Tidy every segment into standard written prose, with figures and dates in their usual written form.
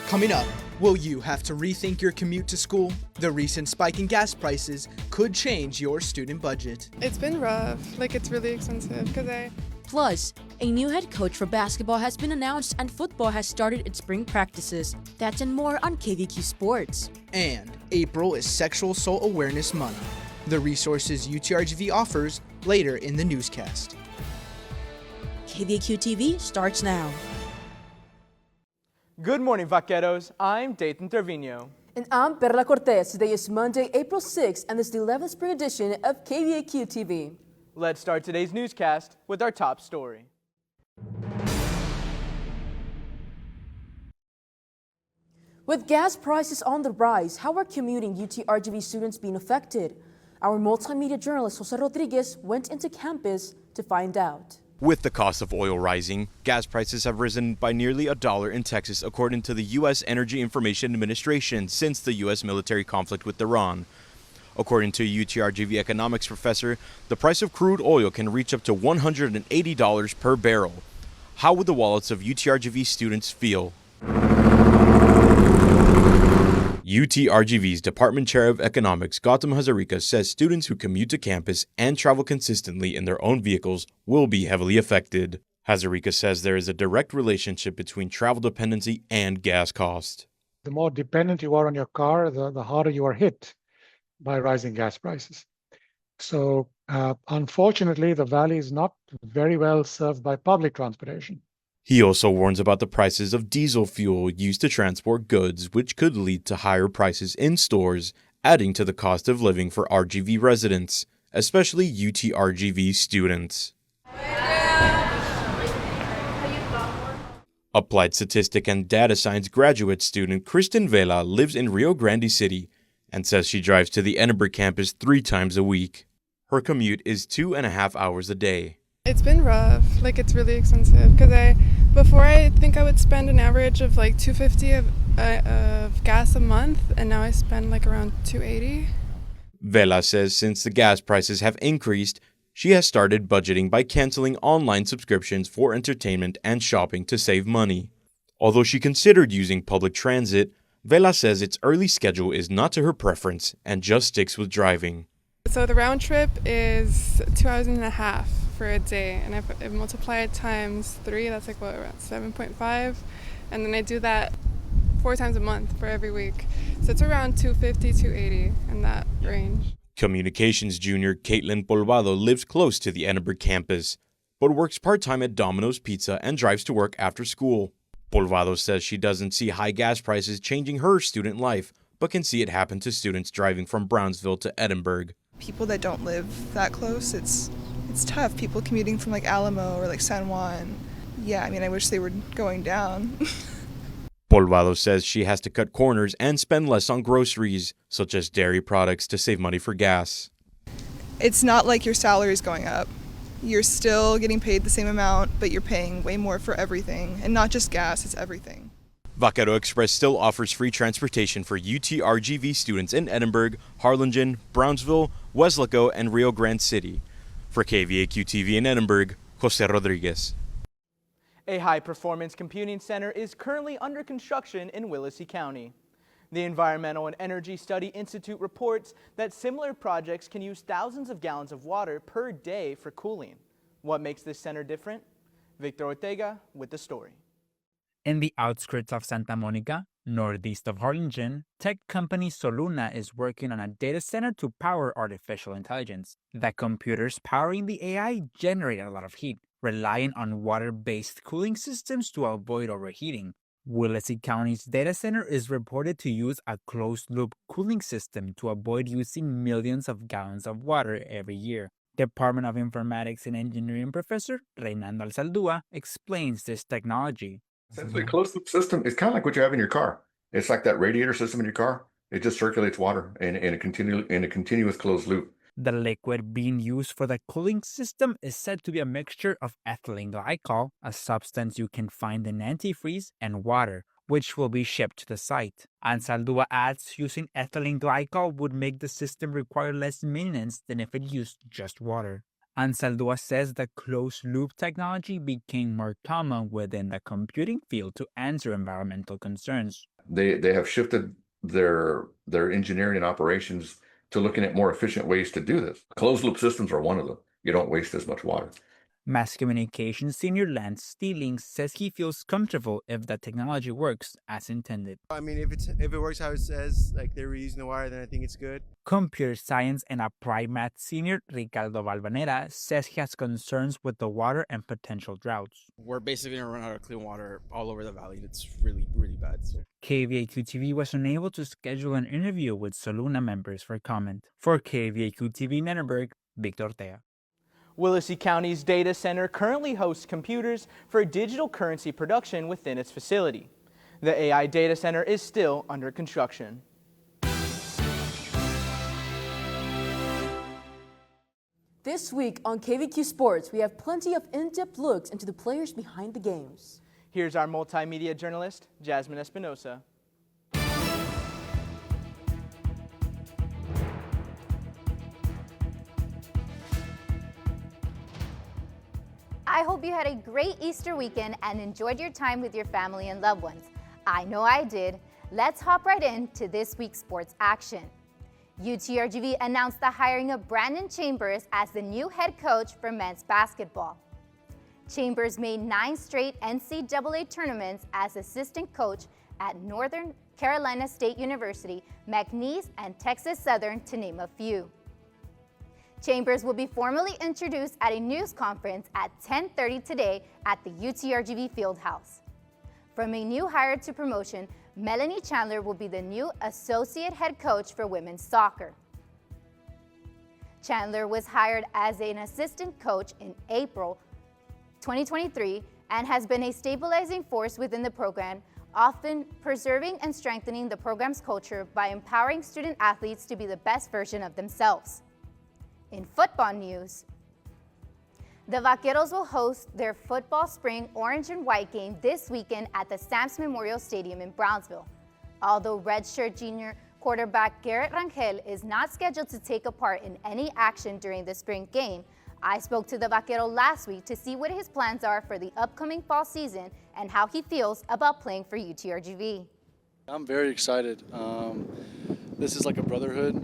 Coming up, will you have to rethink your commute to school? The recent spike in gas prices could change your student budget. It's been rough. It's really expensive Plus, a new head coach for basketball has been announced and football has started its spring practices. That's and more on KVAQ Sports. And April is Sexual Assault Awareness Month. The resources UTRGV offers later in the newscast. KVAQ-TV starts now. Good morning, vaqueros. I'm Dayton Trevino. And I'm Perla Cortez. Today is Monday, April 6th, and this is the 11th spring edition of KVAQ-TV. Let's start today's newscast with our top story. With gas prices on the rise, how are commuting UTRGV students being affected? Our multimedia journalist Jose Rodriguez went into campus to find out. With the cost of oil rising, gas prices have risen by nearly $1 in Texas, according to the U.S. Energy Information Administration, since the U.S. military conflict with Iran. According to a UTRGV economics professor, the price of crude oil can reach up to $180 per barrel. How would the wallets of UTRGV students feel? UTRGV's Department Chair of Economics, Gautam Hazarika, says students who commute to campus and travel consistently in their own vehicles will be heavily affected. Hazarika says there is a direct relationship between travel dependency and gas cost. The more dependent you are on your car, the harder you are hit by rising gas prices. So, unfortunately, the valley is not very well served by public transportation. He also warns about the prices of diesel fuel used to transport goods, which could lead to higher prices in stores, adding to the cost of living for RGV residents, especially UTRGV students. Applied statistic and data science graduate student Kristen Vela lives in Rio Grande City and says she drives to the Edinburgh campus 3 times a week. Her commute is 2.5 hours a day. It's been rough. It's really expensive before I think I would spend an average of $250 of gas a month, and now I spend around $280. Vela says since the gas prices have increased, she has started budgeting by canceling online subscriptions for entertainment and shopping to save money. Although she considered using public transit, Vela says its early schedule is not to her preference and just sticks with driving. So the round trip is 2.5 hours for a day, and if I multiply it times 3, that's around 7.5, and then I do that 4 times a month for every week. So it's around $250, $280 in that range. Communications junior Caitlin Polvado lives close to the Edinburgh campus, but works part-time at Domino's Pizza and drives to work after school. Polvado says she doesn't see high gas prices changing her student life, but can see it happen to students driving from Brownsville to Edinburgh. People that don't live that close, it's tough. People commuting from Alamo or San Juan. Yeah, I wish they were going down. Polvado says she has to cut corners and spend less on groceries, such as dairy products, to save money for gas. It's not like your salary is going up. You're still getting paid the same amount, but you're paying way more for everything. And not just gas, it's everything. Vaquero Express still offers free transportation for UTRGV students in Edinburgh, Harlingen, Brownsville, Weslaco, and Rio Grande City. For KVAQ-TV in Edinburgh, Jose Rodriguez. A high-performance computing center is currently under construction in Willacy County. The Environmental and Energy Study Institute reports that similar projects can use thousands of gallons of water per day for cooling. What makes this center different? Victor Ortega with the story. In the outskirts of Santa Monica, northeast of Harlingen, tech company Soluna is working on a data center to power artificial intelligence. The computers powering the AI generate a lot of heat, relying on water-based cooling systems to avoid overheating. Willacy County's data center is reported to use a closed-loop cooling system to avoid using millions of gallons of water every year. Department of Informatics and Engineering professor Reynando Alzaldúa explains this technology. Essentially, a closed-loop system is kind of like what you have in your car. It's like that radiator system in your car. It just circulates water in a continuous closed loop. The liquid being used for the cooling system is said to be a mixture of ethylene glycol, a substance you can find in antifreeze, and water, which will be shipped to the site. Alzaldúa adds using ethylene glycol would make the system require less maintenance than if it used just water. Alzaldúa says the closed-loop technology became more common within the computing field to answer environmental concerns. They have shifted their engineering and operations to looking at more efficient ways to do this. Closed loop systems are one of them. You don't waste as much water. Mass Communications senior Lance Steeling says he feels comfortable if the technology works as intended. I mean, if it works how it says, like they're reusing the wire, then I think it's good. Computer science and applied math senior Ricardo Valvanera says he has concerns with the water and potential droughts. We're basically going to run out of clean water all over the valley. It's really, really bad. So. KVAQ-TV was unable to schedule an interview with Soluna members for comment. For KVAQ-TV Nennerberg, Victor Ortega. Willacy County's data center currently hosts computers for digital currency production within its facility. The AI data center is still under construction. This week on KVAQ Sports, we have plenty of in-depth looks into the players behind the games. Here's our multimedia journalist, Jasmine Espinosa. I hope you had a great Easter weekend and enjoyed your time with your family and loved ones. I know I did. Let's hop right into this week's sports action. UTRGV announced the hiring of Brandon Chambers as the new head coach for men's basketball. Chambers made 9 straight NCAA tournaments as assistant coach at Northern Carolina State University, McNeese, and Texas Southern, to name a few. Chambers will be formally introduced at a news conference at 10:30 today at the UTRGV Fieldhouse. From a new hire to promotion, Melanie Chandler will be the new associate head coach for women's soccer. Chandler was hired as an assistant coach in April 2023 and has been a stabilizing force within the program, often preserving and strengthening the program's culture by empowering student athletes to be the best version of themselves. In football news, the Vaqueros will host their football spring orange and white game this weekend at the Sam's Memorial Stadium in Brownsville. Although redshirt junior quarterback Garrett Rangel is not scheduled to take a part in any action during the spring game, I spoke to the Vaquero last week to see what his plans are for the upcoming fall season and how he feels about playing for UTRGV. I'm very excited. This is like a brotherhood.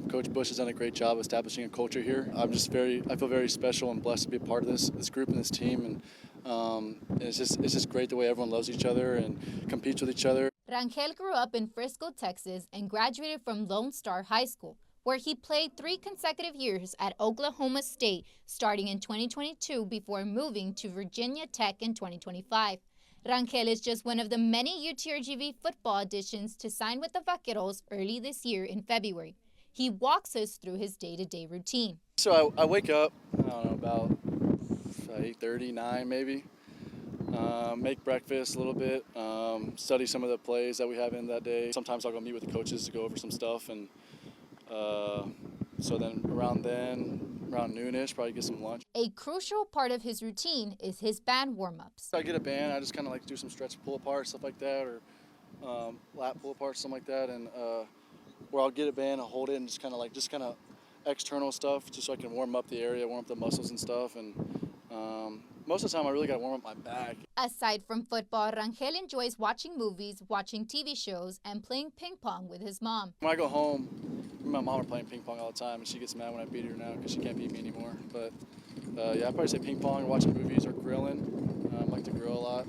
Coach Bush has done a great job establishing a culture here. I feel very special and blessed to be a part of this group and this team. And it's just great the way everyone loves each other and competes with each other. Rangel grew up in Frisco, Texas, and graduated from Lone Star High School, where he played 3 consecutive years at Oklahoma State, starting in 2022 before moving to Virginia Tech in 2025. Rangel is just one of the many UTRGV football additions to sign with the Vaqueros early this year in February. He walks us through his day-to-day routine. So I wake up, I don't know, about 8:30, 9 maybe. Make breakfast a little bit, study some of the plays that we have in that day. Sometimes I'll go meet with the coaches to go over some stuff, and so then around noonish, probably get some lunch. A crucial part of his routine is his band warm-ups. I get a band, I just kind of like do some stretch pull apart, stuff like that, or lat pull apart, something like that, and where I'll get a band, I'll hold it, and just kind of external stuff, just so I can warm up the area, warm up the muscles and stuff, and most of the time I really got to warm up my back. Aside from football, Rangel enjoys watching movies, watching TV shows, and playing ping pong with his mom. When I go home, me and my mom are playing ping pong all the time, and she gets mad when I beat her now because she can't beat me anymore. But yeah, I'd probably say ping pong, or watching movies, or grilling. I like to grill a lot,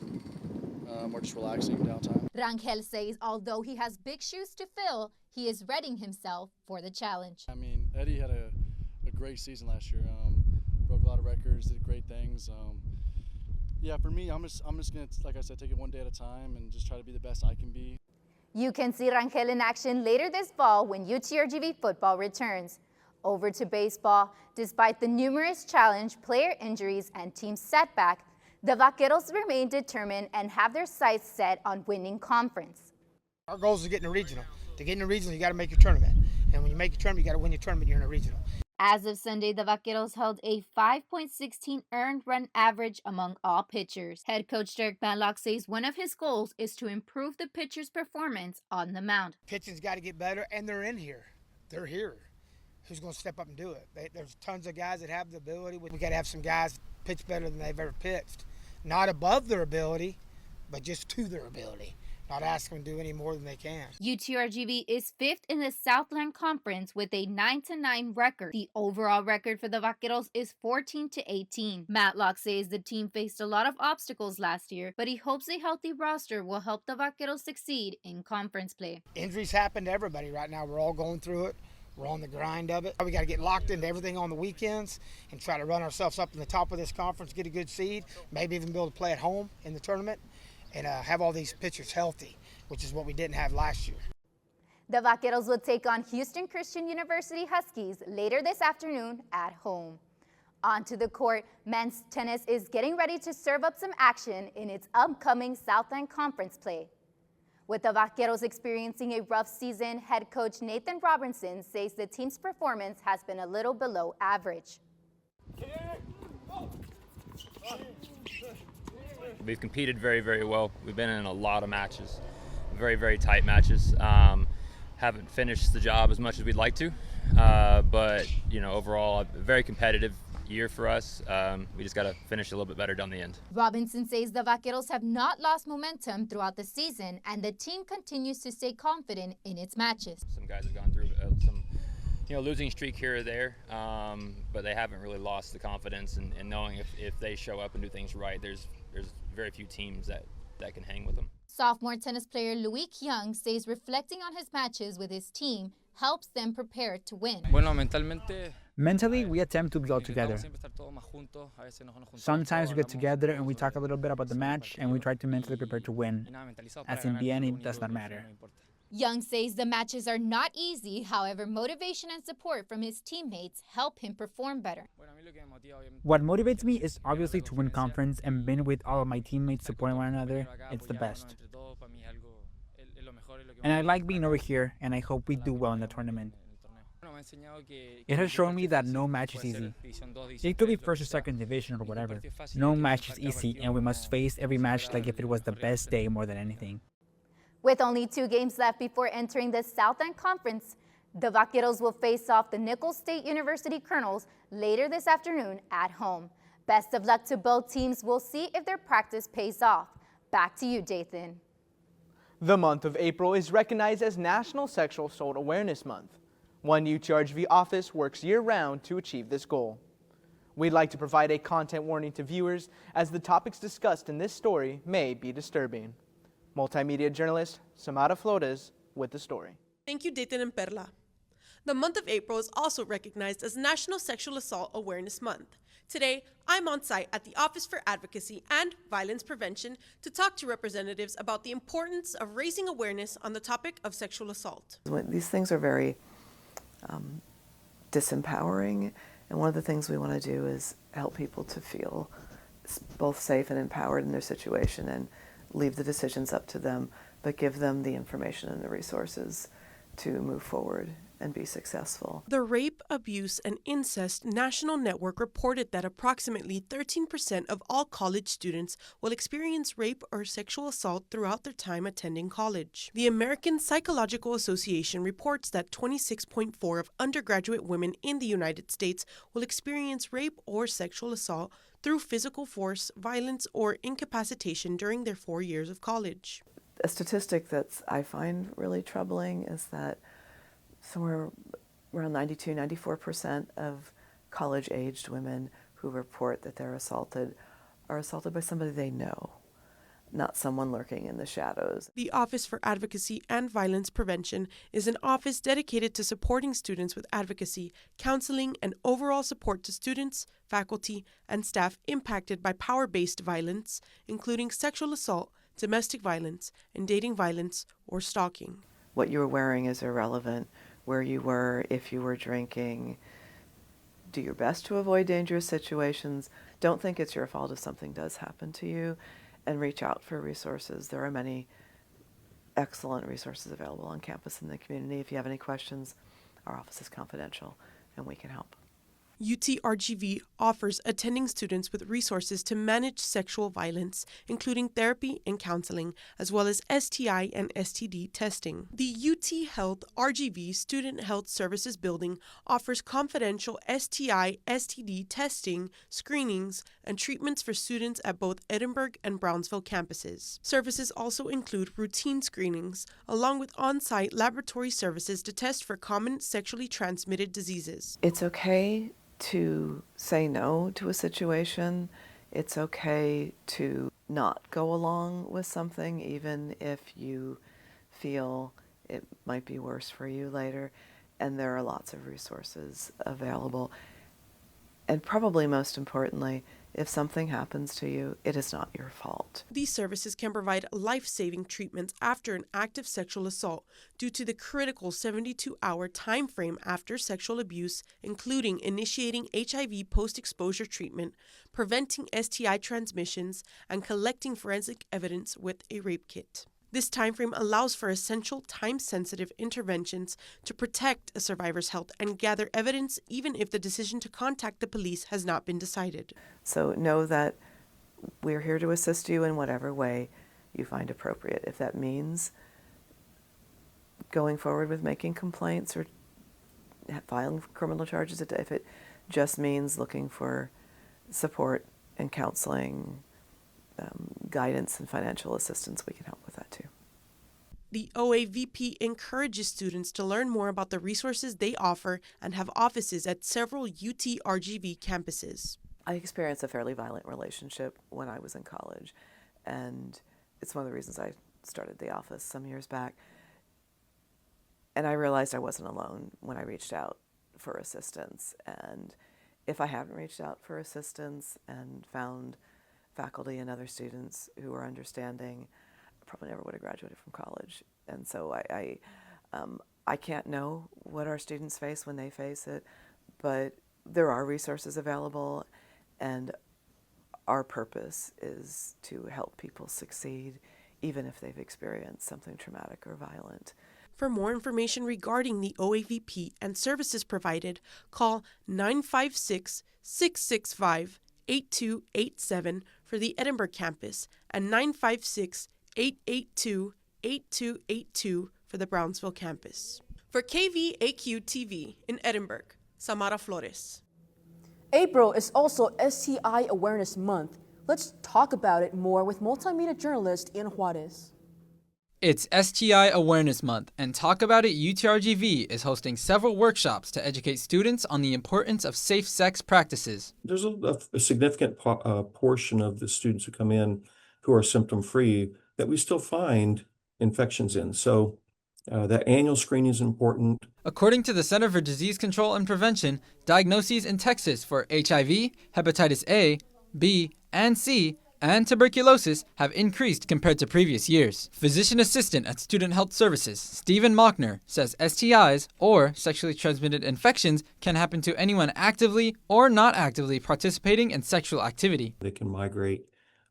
or just relaxing downtime. Rangel says although he has big shoes to fill, he is readying himself for the challenge. I mean, Eddie had a great season last year. Broke a lot of records, did great things. Yeah, for me, I'm just gonna, like I said, take it one day at a time and just try to be the best I can be. You can see Rangel in action later this fall when UTRGV football returns. Over to baseball, despite the numerous challenge, player injuries, and team setback, the Vaqueros remain determined and have their sights set on winning conference. Our goal is to get in the regional. To get in the regional, you got to make your tournament. And when you make your tournament, you got to win your tournament, you're in a regional. As of Sunday, the Vaqueros held a 5.16 earned run average among all pitchers. Head coach Derek Matlock says one of his goals is to improve the pitcher's performance on the mound. Pitching's got to get better, and they're in here. They're here. Who's going to step up and do it? There's tons of guys that have the ability. We got to have some guys pitch better than they've ever pitched. Not above their ability, but just to their ability. not asking them to do any more than they can. UTRGV is fifth in the Southland Conference with a 9-9 record. The overall record for the Vaqueros is 14-18. Matlock says the team faced a lot of obstacles last year, but he hopes a healthy roster will help the Vaqueros succeed in conference play. Injuries happen to everybody right now. We're all going through it. We're on the grind of it. We got to get locked into everything on the weekends and try to run ourselves up in the top of this conference, get a good seed, maybe even be able to play at home in the tournament, and have all these pitchers healthy, which is what we didn't have last year. The Vaqueros will take on Houston Christian University Huskies later this afternoon at home. On to the court, men's tennis is getting ready to serve up some action in its upcoming Southland Conference play. With the Vaqueros experiencing a rough season, head coach Nathan Robinson says the team's performance has been a little below average. We've competed very, very well. We've been in a lot of matches, very, very tight matches. Haven't finished the job as much as we'd like to, but overall, a very competitive year for us. We just got to finish a little bit better down the end. Robinson says the Vaqueros have not lost momentum throughout the season, and the team continues to stay confident in its matches. Some guys have gone through some losing streak here or there, but they haven't really lost the confidence and knowing if they show up and do things right, there's very few teams that can hang with them. Sophomore tennis player Luik Young says reflecting on his matches with his team helps them prepare to win. Mentally, we attempt to be all together. Sometimes we get together and we talk a little bit about the match and we try to mentally prepare to win. As in the end, it does not matter. Young says the matches are not easy, however, motivation and support from his teammates help him perform better. What motivates me is obviously to win conference, and being with all of my teammates supporting one another, it's the best. And I like being over here, and I hope we do well in the tournament. It has shown me that no match is easy. It could be first or second division or whatever. No match is easy, and we must face every match like if it was the best day more than anything. With only 2 games left before entering the Southland Conference, the Vaqueros will face off the Nicholls State University Colonels later this afternoon at home. Best of luck to both teams. We'll see if their practice pays off. Back to you, Dathan. The month of April is recognized as National Sexual Assault Awareness Month. One UTRGV office works year-round to achieve this goal. We'd like to provide a content warning to viewers as the topics discussed in this story may be disturbing. Multimedia journalist Samara Flores with the story. Thank you, Dathan and Perla. The month of April is also recognized as National Sexual Assault Awareness Month. Today, I'm on site at the Office for Advocacy and Violence Prevention to talk to representatives about the importance of raising awareness on the topic of sexual assault. These things are very disempowering, and one of the things we want to do is help people to feel both safe and empowered in their situation and leave the decisions up to them, but give them the information and the resources to move forward and be successful. The Rape, Abuse, and Incest National Network reported that approximately 13% of all college students will experience rape or sexual assault throughout their time attending college. The American Psychological Association reports that 26.4% of undergraduate women in the United States will experience rape or sexual assault through physical force, violence, or incapacitation during their 4 years of college. A statistic that I find really troubling is that somewhere around 92-94% of college-aged women who report that they're assaulted are assaulted by somebody they know, not someone lurking in the shadows. The Office for Advocacy and Violence Prevention is an office dedicated to supporting students with advocacy, counseling, and overall support to students, faculty, and staff impacted by power-based violence, including sexual assault, domestic violence, and dating violence or stalking. What you were wearing is irrelevant. Where you were, if you were drinking. Do your best to avoid dangerous situations. Don't think it's your fault if something does happen to you, and reach out for resources. There are many excellent resources available on campus in the community. If you have any questions, our office is confidential and we can help. UTRGV offers attending students with resources to manage sexual violence, including therapy and counseling, as well as STI and STD testing. The UT Health RGV Student Health Services Building offers confidential STI, STD testing, screenings, and treatments for students at both Edinburgh and Brownsville campuses. Services also include routine screenings, along with on-site laboratory services to test for common sexually transmitted diseases. It's okay to say no to a situation. It's okay to not go along with something, even if you feel it might be worse for you later. And there are lots of resources available. And probably most importantly, if something happens to you, it is not your fault. These services can provide life-saving treatments after an active sexual assault due to the critical 72-hour time frame after sexual abuse, including initiating HIV post-exposure treatment, preventing STI transmissions, and collecting forensic evidence with a rape kit. This timeframe allows for essential time-sensitive interventions to protect a survivor's health and gather evidence even if the decision to contact the police has not been decided. So know that we're here to assist you in whatever way you find appropriate. If that means going forward with making complaints or filing criminal charges, if it just means looking for support and counseling, guidance and financial assistance, we can help with that too. The OAVP encourages students to learn more about the resources they offer and have offices at several UTRGV campuses. I experienced a fairly violent relationship when I was in college, and it's one of the reasons I started the office some years back. And I realized I wasn't alone when I reached out for assistance. And if I hadn't reached out for assistance and found faculty and other students who were understanding, I probably never would have graduated from college. And so I can't know what our students face when they face it, but there are resources available, and our purpose is to help people succeed even if they've experienced something traumatic or violent. For more information regarding the OAVP and services provided, call 956-665-8287 for the Edinburgh campus and 956-882-8282 for the Brownsville campus. For KVAQ-TV in Edinburgh, Samara Flores. April is also STI Awareness Month. Let's talk about it more with multimedia journalist Ian Juarez. It's STI Awareness Month, and Talk About It UTRGV is hosting several workshops to educate students on the importance of safe sex practices. There's a significant portion of the students who come in who are symptom-free that we still find infections in. So that annual screening is important. According to the Center for Disease Control and Prevention, diagnoses in Texas for HIV, hepatitis A, B, and C, and tuberculosis have increased compared to previous years. Physician assistant at Student Health Services, Stephen Mockner, says STIs, or sexually transmitted infections, can happen to anyone actively or not actively participating in sexual activity. They can migrate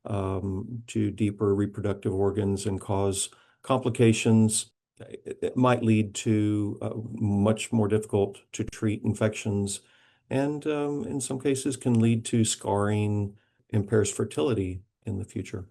to deeper reproductive organs and cause complications. It might lead to much more difficult to treat infections, and in some cases can lead to scarring, impairs fertility in the future.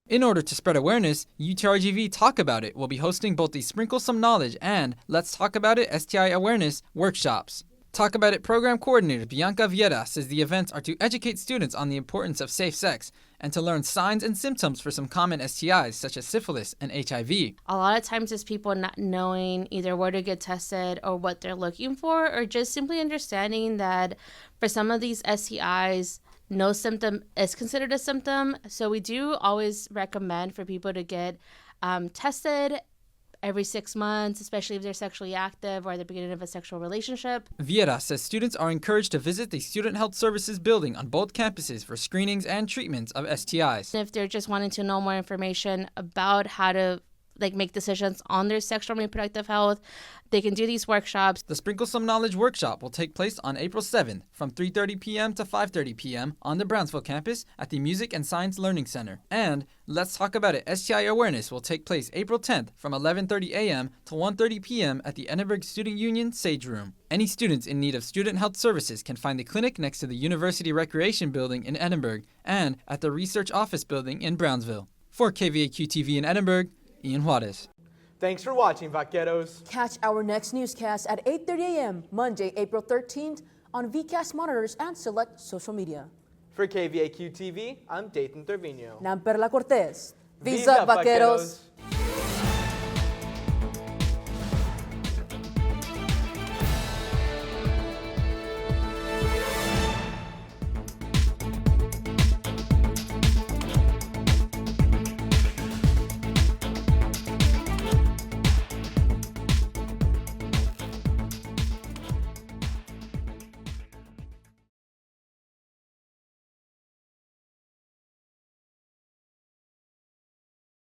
In order to spread awareness, UTRGV Talk About It will be hosting both the Sprinkle Some Knowledge and Let's Talk About It STI Awareness workshops. Talk About It program coordinator Bianca Vieira says the events are to educate students on the importance of safe sex and to learn signs and symptoms for some common STIs such as syphilis and HIV. A lot of times it's people not knowing either where to get tested or what they're looking for, or just simply understanding that for some of these STIs, no symptom is considered a symptom. So we do always recommend for people to get tested every 6 months, especially if they're sexually active or at the beginning of a sexual relationship. Vieira says students are encouraged to visit the Student Health Services building on both campuses for screenings and treatments of STIs. If they're just wanting to know more information about how to make decisions on their sexual and reproductive health. They can do these workshops. The Sprinkle Some Knowledge workshop will take place on April 7th from 3:30 p.m. to 5:30 p.m. on the Brownsville campus at the Music and Science Learning Center. And Let's Talk About It STI Awareness will take place April 10th from 11:30 a.m. to 1:30 p.m. at the Edinburgh Student Union Sage Room. Any students in need of student health services can find the clinic next to the University Recreation Building in Edinburgh and at the Research Office Building in Brownsville. For KVAQ-TV in Edinburgh, Ian Juarez. Thanks for watching, Vaqueros. Catch our next newscast at 8:30 a.m. Monday, April 13th on VCast monitors and select social media. For KVAQ-TV, I'm Dayton Trevino. Namperla Cortez. Viva Vaqueros!